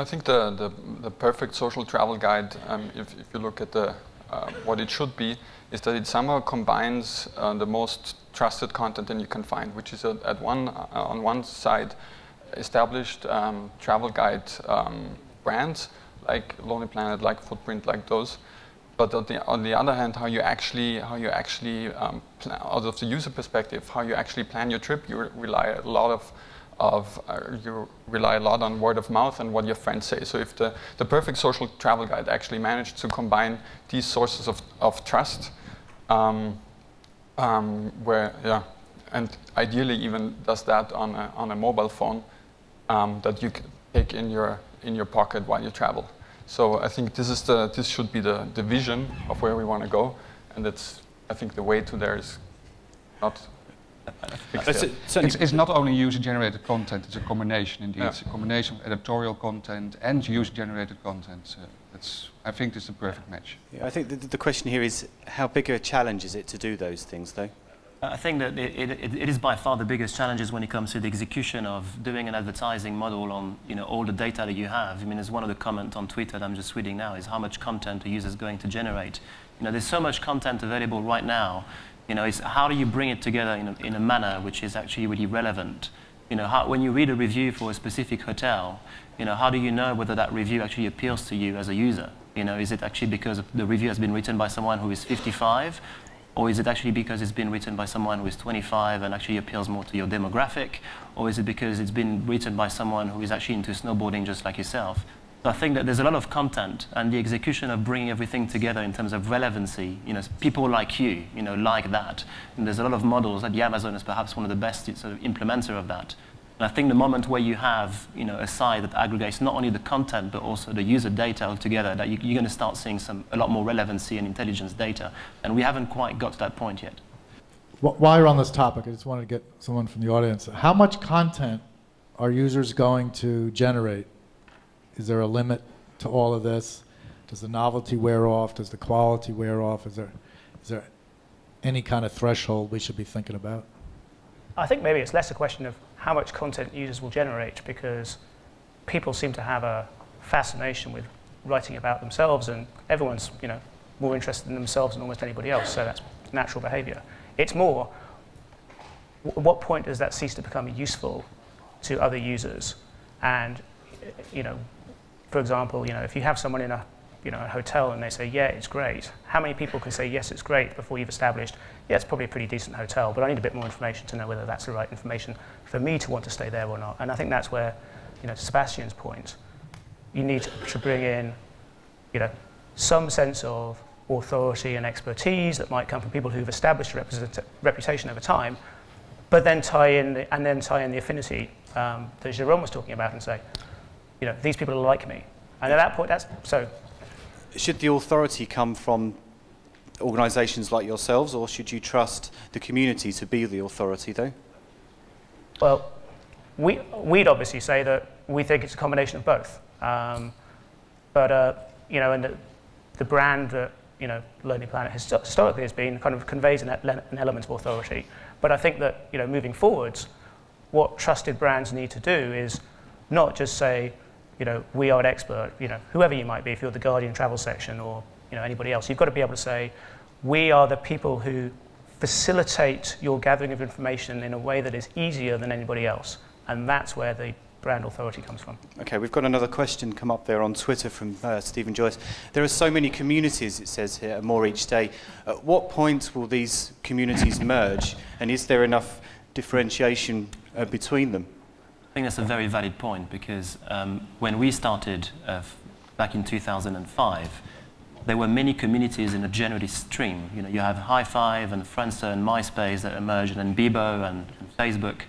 I think the perfect social travel guide, if you look at the what it should be, is that it somehow combines the most trusted content that you can find, which is on one side established travel guide brands like Lonely Planet, like Footprint, like those. But on the other hand, how you actually out of the user perspective, how you actually plan your trip, you rely a lot on word of mouth and what your friends say. So if the perfect social travel guide actually managed to combine these sources of trust, and ideally even does that on a mobile phone that you can take in your pocket while you travel. So I think this should be the vision of where we want to go, and I think the way to there is not. It's not only user-generated content, it's a combination indeed. Yeah. It's a combination of editorial content and user-generated content. I think it's the perfect match. Yeah, I think the question here is, how big a challenge is it to do those things, though? I think that it is by far the biggest challenges when it comes to the execution of doing an advertising model on all the data that you have. I mean, there's one of the comments on Twitter that I'm just reading now is how much content a user is going to generate. There's so much content available right now. It's how do you bring it together in a manner which is actually really relevant? When you read a review for a specific hotel, how do you know whether that review actually appeals to you as a user? Is it actually because the review has been written by someone who is 55? Or is it actually because it's been written by someone who is 25 and actually appeals more to your demographic? Or is it because it's been written by someone who is actually into snowboarding just like yourself? So I think that there's a lot of content, and the execution of bringing everything together in terms of relevancy, people like you, like that. And there's a lot of models, like the Amazon is perhaps one of the best sort of implementer of that. And I think the moment where you have a site that aggregates not only the content but also the user data all together, that you're going to start seeing a lot more relevancy and intelligence data. And we haven't quite got to that point yet. While you're on this topic, I just wanted to get someone from the audience. How much content are users going to generate? Is there a limit to all of this? Does the novelty wear off? Does the quality wear off? Is there any kind of threshold we should be thinking about? I think maybe it's less a question of how much content users will generate, because people seem to have a fascination with writing about themselves, and everyone's more interested in themselves than almost anybody else, so that's natural behavior. It's more, at what point does that cease to become useful to other users? And for example, if you have someone in a hotel and they say, yeah, it's great, how many people can say, yes, it's great, before you've established, yeah, it's probably a pretty decent hotel, but I need a bit more information to know whether that's the right information for me to want to stay there or not. And I think that's where, to Sebastian's point, you need to bring in, some sense of authority and expertise that might come from people who've established a reputation over time, but then tie in the affinity that Jérôme was talking about and say, these people are like me. And at that point, that's so. Should the authority come from organisations like yourselves, or should you trust the community to be the authority, though? Well, we'd obviously say that we think it's a combination of both. And the brand that Lonely Planet historically has been kind of conveys an element of authority. But I think that moving forwards, what trusted brands need to do is not just say, we are an expert, whoever you might be, if you're the Guardian travel section or anybody else, you've got to be able to say, we are the people who facilitate your gathering of information in a way that is easier than anybody else. And that's where the brand authority comes from. Okay, we've got another question come up there on Twitter from Stephen Joyce. There are so many communities, it says here, more each day. At what point will these communities merge? And is there enough differentiation between them? I think that's a very valid point, because when we started back in 2005, there were many communities in a generalist stream. You have High Five and Friendster and MySpace that emerged, and Bebo and Facebook,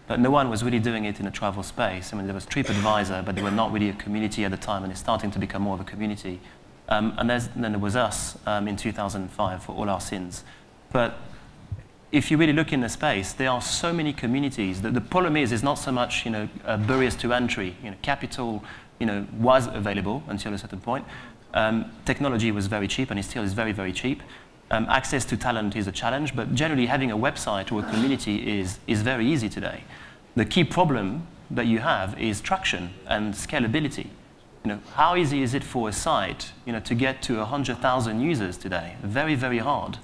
but no one was really doing it in a travel space. I mean, there was TripAdvisor, but they were not really a community at the time, and it's starting to become more of a community. And then there was us in 2005 for All Our Sins. But if you really look in the space, there are so many communities that the problem is not so much barriers to entry. Capital was available until a certain point. Technology was very cheap, and it still is very, very cheap. Access to talent is a challenge, but generally having a website or a community is very easy today. The key problem that you have is traction and scalability. how easy is it for a site, to get to 100,000 users today? Very, very hard.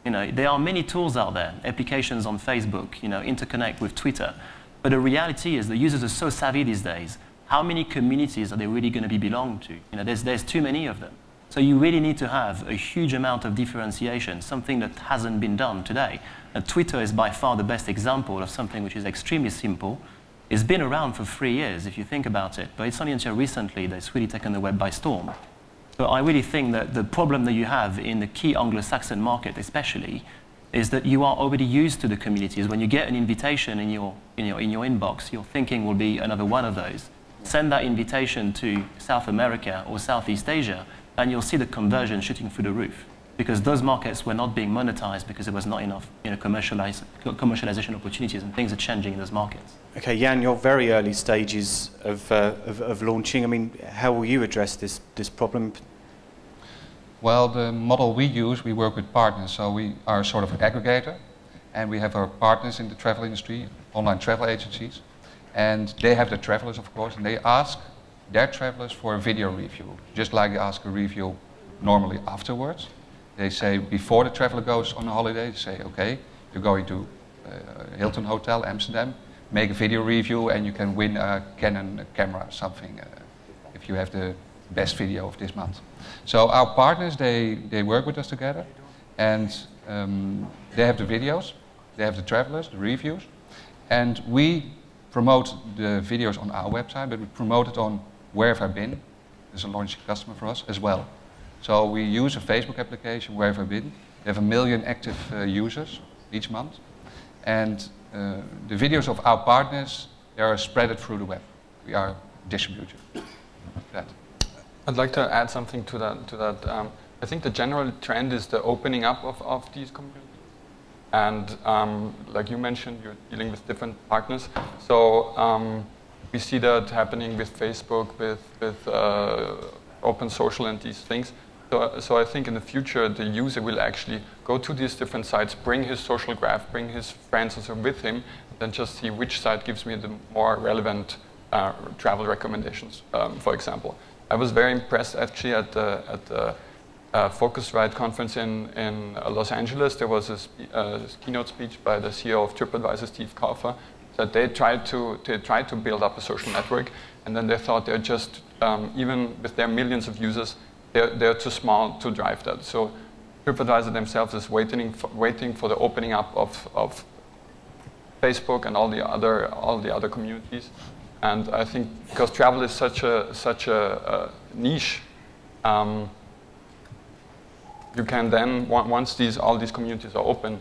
There are many tools out there, applications on Facebook, interconnect with Twitter. But the reality is the users are so savvy these days. How many communities are they really going to be belong to? There's too many of them. So you really need to have a huge amount of differentiation, something that hasn't been done today. And Twitter is by far the best example of something which is extremely simple. It's been around for 3 years, if you think about it, but it's only until recently that it's really taken the web by storm. So I really think that the problem that you have in the key Anglo-Saxon market especially is that you are already used to the communities. When you get an invitation in your inbox, your thinking will be another one of those. Send that invitation to South America or Southeast Asia, and you'll see the conversion shooting through the roof, because those markets were not being monetized because there was not enough commercialization opportunities, and things are changing in those markets. Okay, Jan, you're very early stages of launching. I mean, how will you address this problem? Well, the model we use, we work with partners, so we are sort of an aggregator, and we have our partners in the travel industry, online travel agencies, and they have their travelers, of course, and they ask their travelers for a video review, just like they ask a review normally afterwards. They say, before the traveler goes on a holiday, they say, okay, you're going to Hilton Hotel, Amsterdam, make a video review and you can win a Canon camera or something if you have the best video of this month. So our partners, they work with us together, and they have the videos, they have the travelers, the reviews, and we promote the videos on our website, but we promote it on Where Have I Been? There's a launching customer for us as well. So we use a Facebook application, Where Have I Been? We have 1 million active users each month, and the videos of our partners, they are spread through the web. We are distributed. That. I'd like to add something to that. I think the general trend is the opening up of these communities. And like you mentioned, you're dealing with different partners. So we see that happening with Facebook, with open social and these things. So I think in the future, the user will actually go to these different sites, bring his social graph, bring his friends also with him, and then just see which site gives me the more relevant travel recommendations, for example. I was very impressed actually at the Focusrite conference in Los Angeles. There was a keynote speech by the CEO of TripAdvisor, Steve Kaufer, that they tried to build up a social network, and then they thought they're just, even with their millions of users, they're too small to drive that. So TripAdvisor themselves is waiting for the opening up of Facebook and all the other communities. And I think because travel is such a niche, you can then, once all these communities are open,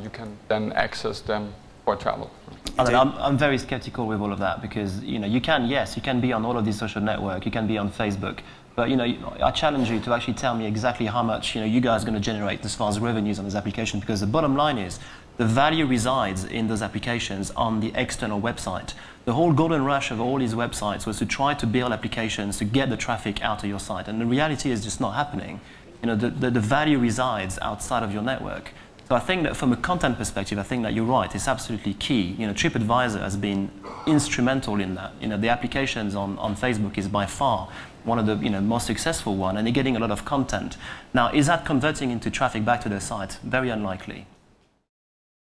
you can then access them for travel. I'm very skeptical with all of that, because you can be on all of these social networks, you can be on Facebook, but I challenge you to actually tell me exactly how much you guys are going to generate as far as revenues on this application, because the bottom line is the value resides in those applications on the external website. The whole golden rush of all these websites was to try to build applications to get the traffic out of your site, and the reality is just not happening. The value resides outside of your network. So I think that from a content perspective, I think that you're right. It's absolutely key. TripAdvisor has been instrumental in that. The applications on Facebook is by far one of the most successful one, and they're getting a lot of content. Now, is that converting into traffic back to their site? Very unlikely.